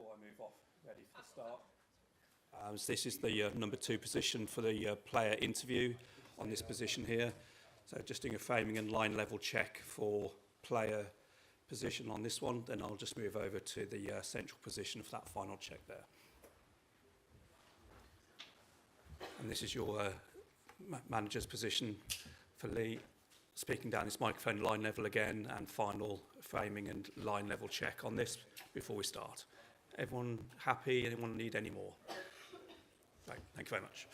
before I move off, ready for the start. So this is the number 2 position for the player interview on this position here. So just doing a framing and line level check for player position on this one, then I'll just move over to the central position for that final check there. And this is your manager's position for Lee. Speaking down his microphone, line level again, and final framing and line level check on this before we start. Everyone happy? Anyone need any more? Right, thank you very much.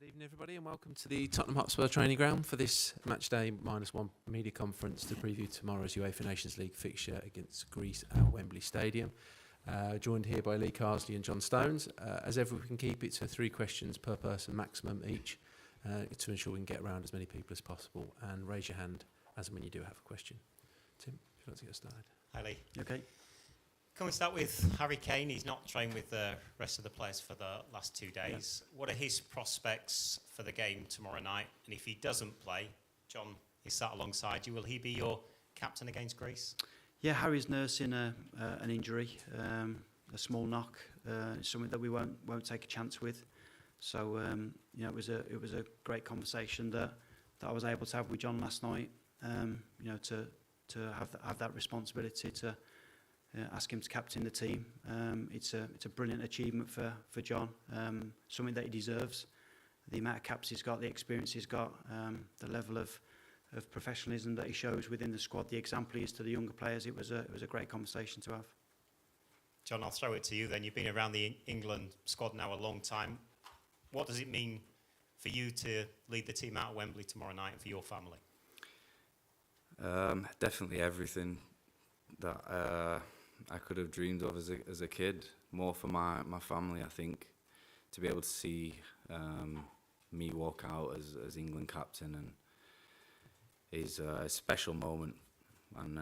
Good evening, everybody, and welcome to the Tottenham Hotspur training ground for this Matchday -1 media conference to preview tomorrow's UEFA Nations League fixture against Greece at Wembley Stadium. Joined here by Lee Carsley and John Stones. As ever, we can keep it to 3 questions per person maximum each to ensure we can get around as many people as possible. And raise your hand as and when you do have a question. Tim, if you want to get started. Hi, Lee. Okay. Can we start with Harry Kane? He's not trained with the rest of the players for the last 2 days. What are his prospects for the game tomorrow night? And if he doesn't play, John is sat alongside you. Will he be your captain against Greece? Yeah, Harry's nursing an injury, a small knock. It's something that we won't take a chance with. So you know, it was a great conversation that I was able to have with John last night. You know, to have that responsibility to ask him to captain the team. It's a brilliant achievement for John. Something that he deserves. The amount of caps he's got, the experience he's got, the level of professionalism that he shows within the squad, the example he is to the younger players. It was a great conversation to have. John, I'll throw it to you then. You've been around the England squad now a long time. What does it mean for you to lead the team out at Wembley tomorrow night and for your family? Definitely everything that I could have dreamed of as a kid. More for my family, I think, to be able to see me walk out as England captain and is a special moment, and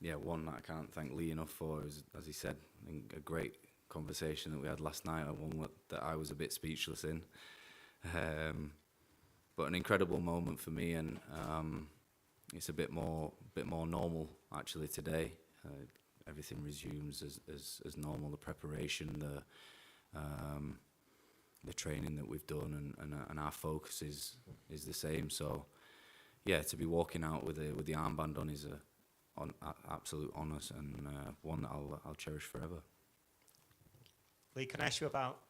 one that I can't thank Lee enough for. It was, as he said, I think a great conversation that we had last night, one that I was a bit speechless in, but an incredible moment for me, and it's a bit more normal actually today. Everything resumes as normal. The preparation, the training that we've done, and our focus is the same. So, yeah, to be walking out with the armband on is an absolute honour, and one that I'll cherish forever. Lee, can I ask you about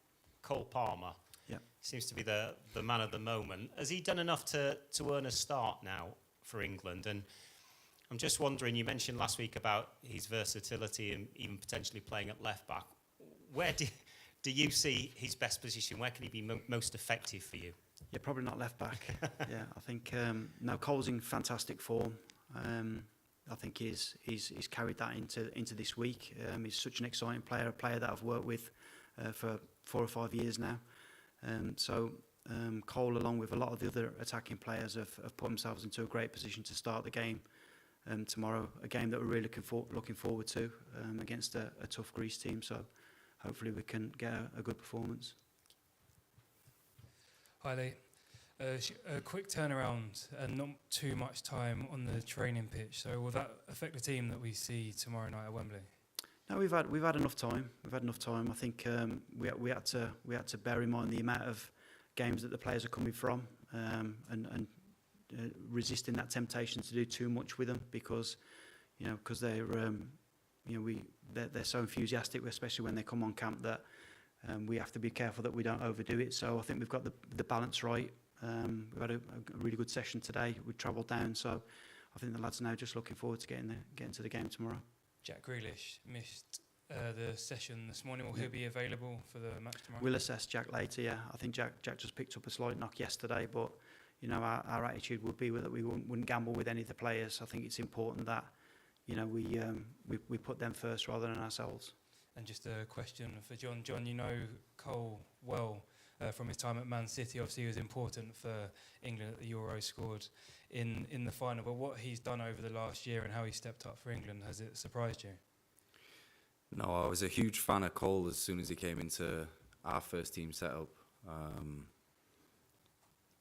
Cole Palmer? Yeah. Seems to be the man of the moment. Has he done enough to earn a start now for England? And I'm just wondering, you mentioned last week about his versatility and even potentially playing at left back. Where do you see his best position? Where can he be most effective for you? Yeah, probably not left back. Yeah, I think Cole's in fantastic form. I think he's carried that into this week. He's such an exciting player, a player that I've worked with for 4 or 5 years now. Cole, along with a lot of the other attacking players, have put themselves into a great position to start the game tomorrow. A game that we're really looking forward to against a tough Greece team. So hopefully we can get a good performance. Hi Lee. A quick turnaround and not too much time on the training pitch. So will that affect the team that we see tomorrow night at Wembley? No, we've had enough time. I think we had to bear in mind the amount of games that the players are coming from, and resisting that temptation to do too much with them, because they're so enthusiastic, especially when they come on camp, that we have to be careful that we don't overdo it. So I think we've got the balance right. We've had a really good session today. We travelled down, so I think the lads are now just looking forward to getting to the game tomorrow. Jack Grealish missed the session this morning. Will he be available for the match tomorrow? We'll assess Jack later. Yeah, I think Jack just picked up a slight knock yesterday, but you know, our attitude would be that we wouldn't gamble with any of the players. I think it's important that, you know, we put them first rather than ourselves. And just a question for John. John, you know Cole well from his time at Man City. Obviously, he was important for England at the Euro, scored in the final. But what he's done over the last year and how he stepped up for England, has it surprised you? No, I was a huge fan of Cole as soon as he came into our first team setup.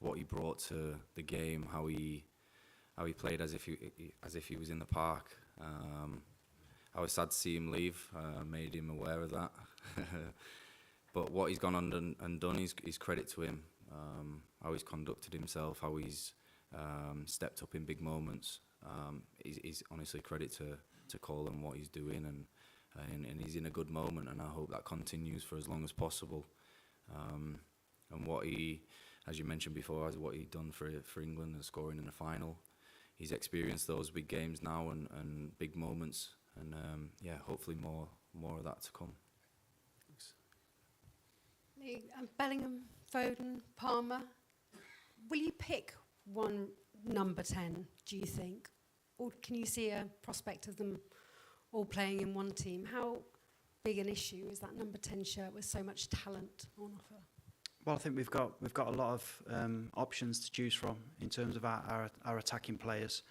What he brought to the game, how he played as if he was in the park. I was sad to see him leave. Made him aware of that. But what he's gone on and done is credit to him. How he's conducted himself, how he's stepped up in big moments. Is honestly credit to Cole and what he's doing, and he's in a good moment, and I hope that continues for as long as possible. And what he, as you mentioned before, what he'd done for England and scoring in the final, he's experienced those big games now and big moments, and hopefully more of that to come. Bellingham Foden, Palmer. Will you pick one number 10, do you think? Or can you see a prospect of them all playing in one team? How big an issue is that number 10 shirt with so much talent on offer? Well, I think we've got a lot of options to choose from in terms of our attacking players.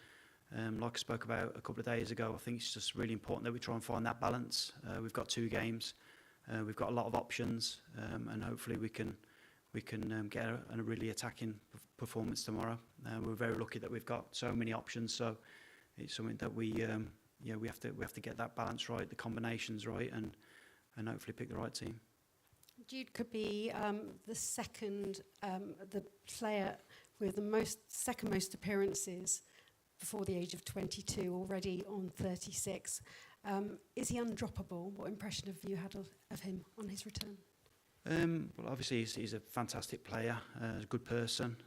Like I spoke about a couple of days ago, I think it's just really important that we try and find that balance. We've got 2 games, we've got a lot of options, and hopefully we can get a really attacking performance tomorrow. We're very lucky that we've got so many options, so it's something that we have to get that balance right, the combinations right, and hopefully pick the right team. Jude could be the player with the second most appearances before the age of 22, already on 36. Is he undroppable? What impression have you had of him on his return? Well, obviously he's a fantastic player, a good person,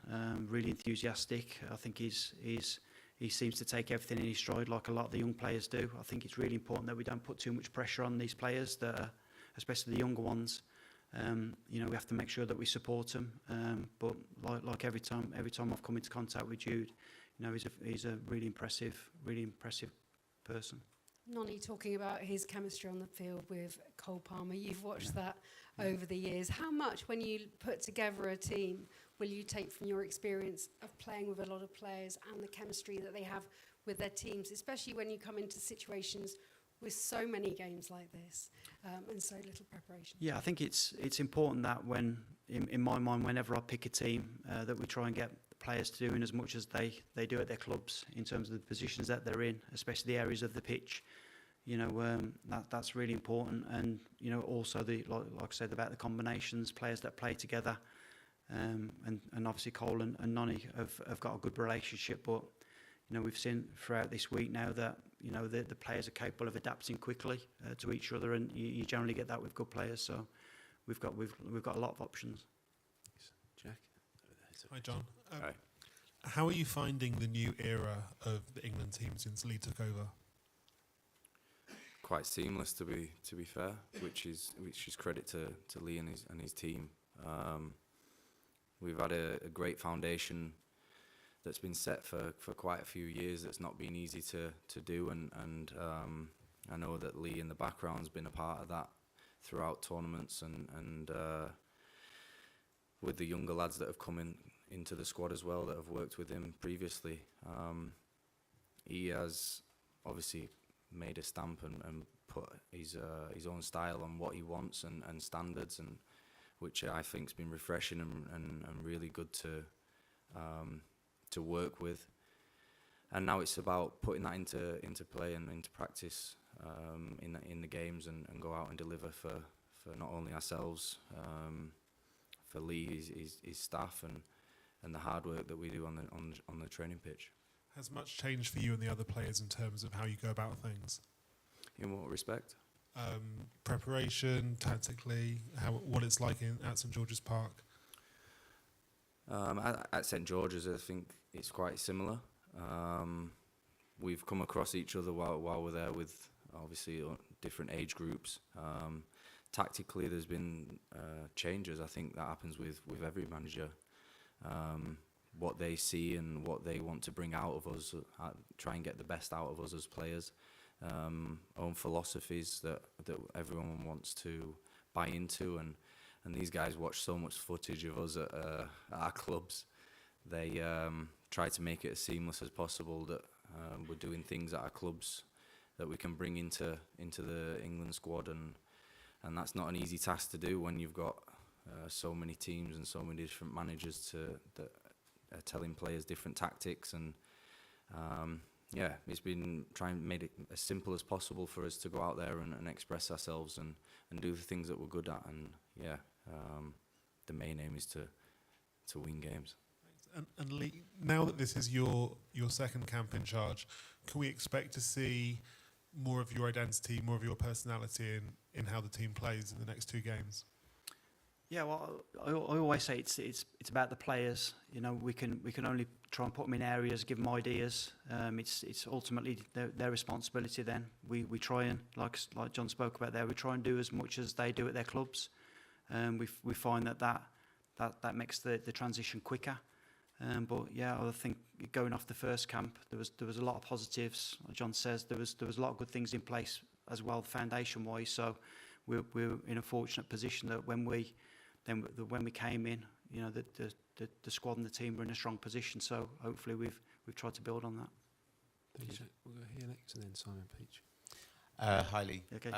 really enthusiastic. I think he seems to take everything in his stride like a lot of the young players do. I think it's really important that we don't put too much pressure on these players, especially the younger ones. We have to make sure that we support them. But like every time I've come into contact with Jude, he's a really impressive person. Nonny, talking about his chemistry on the field with Cole Palmer, you've watched that over the years. How much, when you put together a team, will you take from your experience of playing with a lot of players and the chemistry that they have with their teams, especially when you come into situations with so many games like this and so little preparation? Yeah, I think it's important that in my mind, whenever I pick a team, that we try and get the players doing as much as they do at their clubs in terms of the positions that they're in, especially the areas of the pitch. That's really important, and also like I said about the combinations, players that play together, and obviously Cole and Nonny have got a good relationship, but we've seen throughout this week now that the players are capable of adapting quickly to each other, and you generally get that with good players. So we've got a lot of options. Jack. Hi, John. Hi. How are you finding the new era of the England team since Lee took over? Quite seamless, to be fair, which is credit to Lee and his team. We've had a great foundation that's been set for quite a few years. That's not been easy to do, and I know that Lee in the background's been a part of that throughout tournaments, and with the younger lads that have come into the squad as well that have worked with him previously. He has obviously made a stamp and put his own style on what he wants and standards, and which I think's been refreshing and really good to work with. And now it's about putting that into play and into practice in the games, and go out and deliver for not only ourselves, for Lee, his staff, and the hard work that we do on the training pitch. Has much changed for you and the other players in terms of how you go about things? In what respect? Preparation, tactically, what it's like at St George's Park? At St George's, I think it's quite similar. We've come across each other while we're there with obviously different age groups. Tactically, there's been changes. I think that happens with every manager. What they see and what they want to bring out of us, try and get the best out of us as players. Own philosophies that everyone wants to buy into, and these guys watch so much footage of us at our clubs. They try to make it as seamless as possible, that we're doing things at our clubs that we can bring into the England squad, and that's not an easy task to do when you've got so many teams and so many different managers that are telling players different tactics, and it's been trying to make it as simple as possible for us to go out there and express ourselves and do the things that we're good at, and the main aim is to win games. And Lee, now that this is your second camp in charge, can we expect to see more of your identity, more of your personality in how the team plays in the next 2 games? Yeah, well, I always say it's about the players. We can only try and put them in areas, give them ideas. It's ultimately their responsibility. Then we try and, like John spoke about there, we try and do as much as they do at their clubs. We find that that makes the transition quicker. But yeah, I think going off the first camp, there was a lot of positives. Like John says, there was a lot of good things in place as well, foundation wise. So we're in a fortunate position that when we came in, you know, the squad and the team were in a strong position. So hopefully we've tried to build on that. Thanks, Jack. We'll go here next, and then Simon Peach. Hi, Lee. Okay.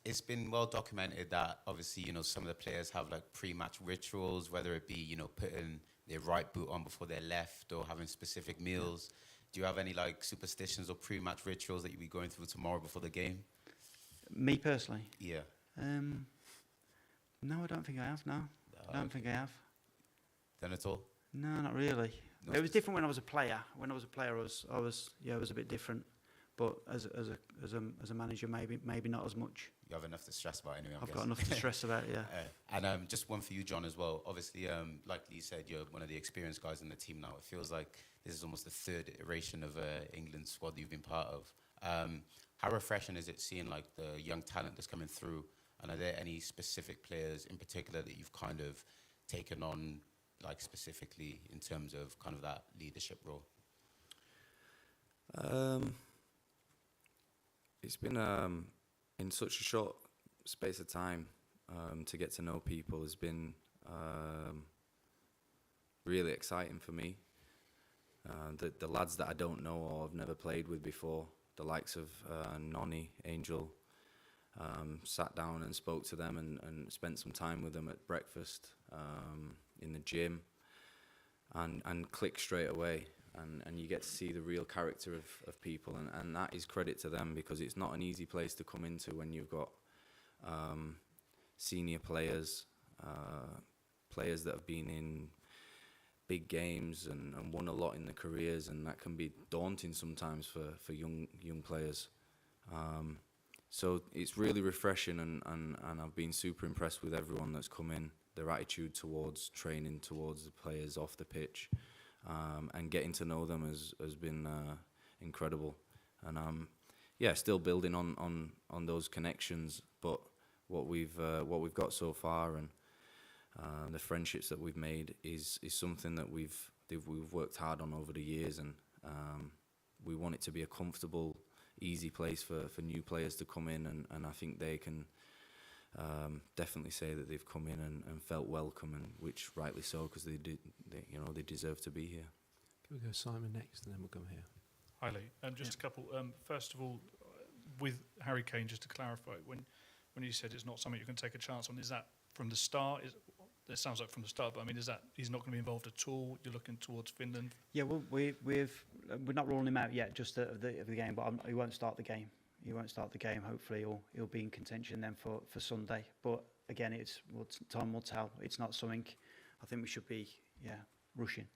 It's been well documented that obviously, you know, some of the players have like pre-match rituals, whether it be, you know, putting their right boot on before their left or having specific meals. Do you have any like superstitions or pre-match rituals that you'll be going through tomorrow before the game? Me personally? Yeah. No, I don't think I have. No, I don't think I have. Then at all? No, not really. No It was different when I was a player. When I was a player, I was it was a bit different. But as a manager, maybe not as much. You have enough to stress about anyway, I've got enough to stress about. Yeah. And just one for you, John, as well. Obviously, like Lee said, you're one of the experienced guys in the team now. It feels like this is almost the third iteration of England squad that you've been part of. How refreshing is it seeing like the young talent that's coming through? And are there any specific players in particular that you've kind of taken on, like specifically in terms of kind of that leadership role? It's been in such a short space of time to get to know people has been really exciting for me. The lads that I don't know or have never played with before, the likes of Nonny, Angel, sat down and spoke to them and spent some time with them at breakfast, in the gym, and clicked straight away. And you get to see the real character of people, and that is credit to them, because it's not an easy place to come into when you've got senior players, players that have been in big games and won a lot in their careers, and that can be daunting sometimes for young players. So it's really refreshing, and I've been super impressed with everyone that's come in, their attitude towards training, towards the players off the pitch. And getting to know them has been incredible, and still building on those connections. But what we've got so far, and the friendships that we've made is something that we've worked hard on over the years, and we want it to be a comfortable, easy place for new players to come in, and I think they can definitely say that they've come in and felt welcome, and which rightly so, because they deserve to be here. Can we go Simon next, and then we'll come here. Hi, Lee. Just a couple. First of all, with Harry Kane, just to clarify, when you said it's not something you can take a chance on, is that from the start? It sounds like from the start, but I mean, is that he's not going to be involved at all? You're looking towards Finland. Yeah, well, we're not ruling him out yet, just of the game, but he won't start the game. He won't start the game. Hopefully, he'll be in contention then for Sunday. But again, time will tell. It's not something I think we should be rushing.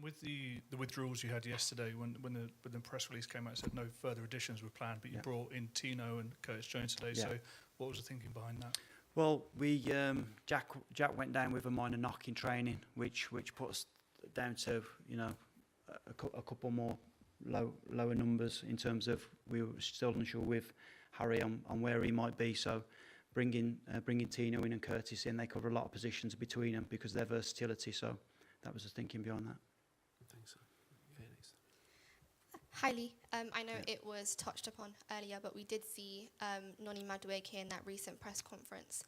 With the withdrawals you had yesterday, when the press release came out, it said no further additions were planned, but you brought in Tino and Curtis Jones today. Yeah. So what was the thinking behind that? Well, we Jack went down with a minor knock in training, which put us down to a couple more lower numbers in terms of we were still unsure with Harry on where he might be. So bringing Tino in and Curtis in, they cover a lot of positions between them because of their versatility. So that was the thinking behind that. Thanks. Okay, next. Hi Lee, I know it was touched upon earlier, but we did see Nonny Madueke in that recent press conference.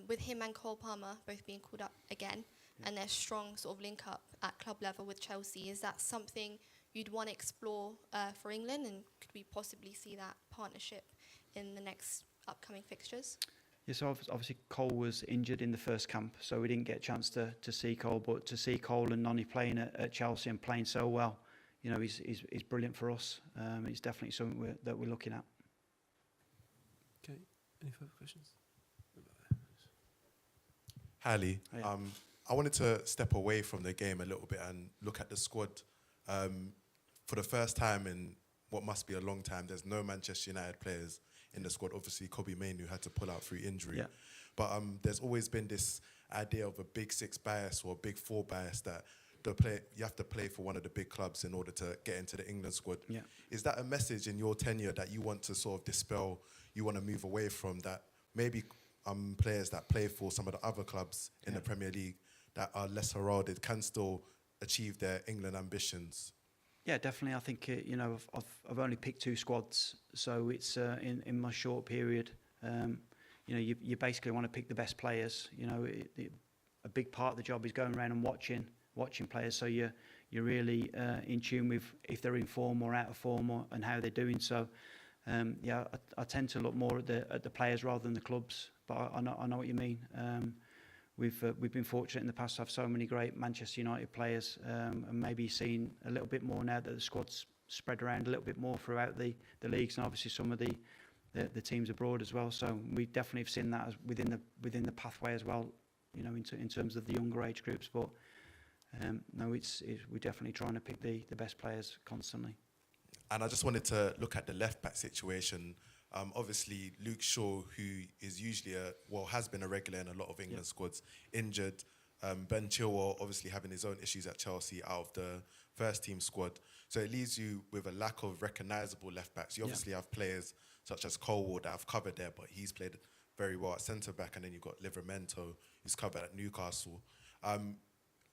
With him and Cole Palmer both being called up again, and their strong sort of link up at club level with Chelsea, is that something you'd want to explore for England, and could we possibly see that partnership in the next upcoming fixtures? Yes, so obviously Cole was injured in the first camp, so we didn't get a chance to see Cole, but to see Cole and Nonny playing at Chelsea and playing so well, he's brilliant for us. It's definitely something that we're looking at. Okay, any further questions? Hi Lee. I wanted to step away from the game a little bit and look at the squad. For the first time in what must be a long time, there's no Manchester United players in the squad. Obviously, Kobbie Mainoo had to pull out through injury. Yeah. But there's always been this idea of a big six bias or a big four bias that you have to play for one of the big clubs in order to get into the England squad. Yeah. Is that a message in your tenure that you want to sort of dispel, you want to move away from, that maybe players that play for some of the other clubs in the Premier League that are less heralded can still achieve their England ambitions? Yeah, definitely. I think I've only picked 2 squads, so it's in my short period. You basically want to pick the best players. A big part of the job is going around and watching players, so you're really in tune with if they're in form or out of form and how they're doing. So I tend to look more at the players rather than the clubs. But I know what you mean. We've been fortunate in the past to have so many great Manchester United players, and maybe seen a little bit more now that the squad's spread around a little bit more throughout the leagues, and obviously some of the teams abroad as well. So we definitely have seen that as within the pathway as well, in terms of the younger age groups. But no, we're definitely trying to pick the best players constantly. And I just wanted to look at the left back situation. Obviously, Luke Shaw, who is usually has been a regular in a lot of England squads, injured. Ben Chilwell obviously having his own issues at Chelsea, out of the first team squad. So it leaves you with a lack of recognisable left backs. You obviously have players such as Colwell that have covered there, but he's played very well at centre back, and then you've got Livramento, who's covered at Newcastle.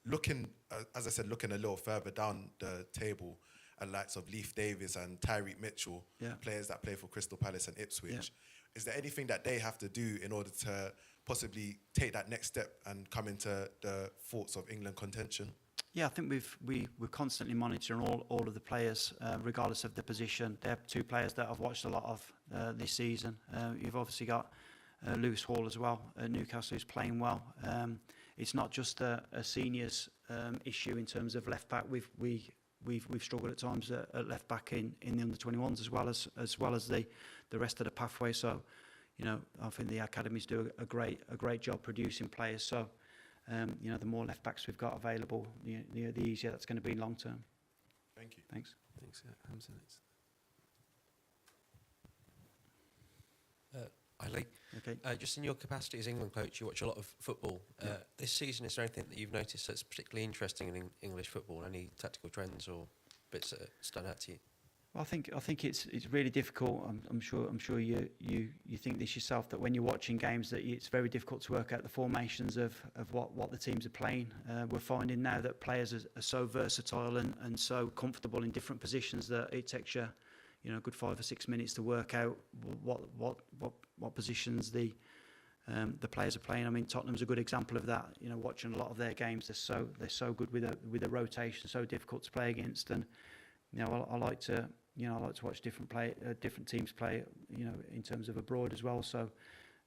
Looking a little further down the table, and likes of Leif Davis and Tyreek Mitchell, players that play for Crystal Palace and Ipswich. Is there anything that they have to do in order to possibly take that next step and come into the thoughts of England contention? Yeah, I think we're constantly monitoring all of the players, regardless of the position. They're 2 players that I've watched a lot of this season. You've obviously got Lewis Hall as well at Newcastle, who's playing well. It's not just a seniors issue in terms of left back. We've struggled at times at left back in the under-21s as well as the rest of the pathway. So, I think the academies do a great job producing players. So, the more left backs we've got available, the easier that's going to be long term. Thank you. Thanks. Thanks, Hamza. Lee. Okay. Just in your capacity as England coach, you watch a lot of football. This season, is there anything that you've noticed that's particularly interesting in English football? Any tactical trends or bits that stand out to you? Well, I think it's really difficult. I'm sure you think this yourself, that when you're watching games that it's very difficult to work out the formations of what the teams are playing. We're finding now that players are so versatile and so comfortable in different positions that it takes you a good 5 or 6 minutes to work out what positions the players are playing. I mean, Tottenham's a good example of that. Watching a lot of their games, they're so good with a rotation, so difficult to play against. And I like to watch different teams play. In terms of abroad as well. So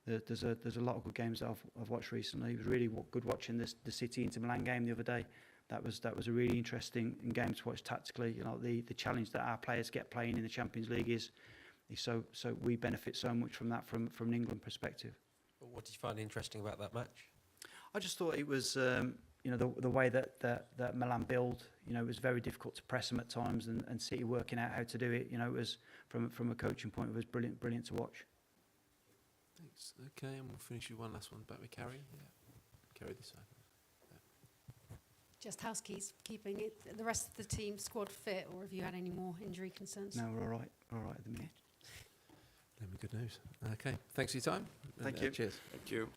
there's a lot of good games that I've watched recently. It was really good watching the City Inter Milan game the other day. That was a really interesting game to watch tactically. The challenge that our players get playing in the Champions League is so we benefit so much from that from an England perspective. What did you find interesting about that match? I just thought it was the way that Milan build. It was very difficult to press them at times, and City working out how to do it. It was from a coaching point, it was brilliant to watch. Thanks. Okay, and we'll finish with one last one back with Carrie. Carrie this side. Just housekeeping it, the rest of the team squad fit, or have you had any more injury concerns? No, we're all right at the minute. Then good news. Okay, thanks for your time. Thank you. Cheers. Thank you.